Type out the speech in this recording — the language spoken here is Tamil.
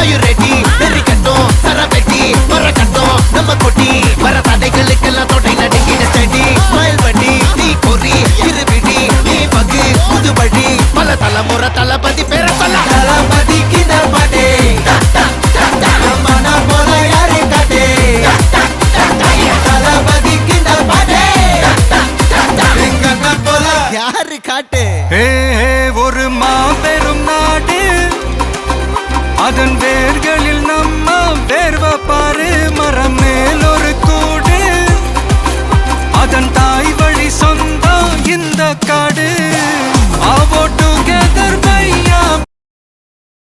ஆயு ரெடி நெறி கட்டும் சரபெட்டி வர கட்டும் நம்ம கொட்டி வர தடைகளுக்கெல்லாம் தொடை நடுங்கிட செடி ஸ்மைல் பண்ணி நீ பொறி இருபிடி நீ பகு புது வழி பல தலைமுறை தளபதி பேர சொல்ல தளபதிக்கு பாட்டே மன போல யாரு காட்டே தளபதிக்கு பாட்டே எங்க போல யாரு காட்டு ஒரு மாபெரும் நாடு அதன் வேர்களில் நம்ம வேர்வ பாரு மரம் மேல் ஒரு கூடு அதன் தாய் வழி சொந்தம் இந்த காடு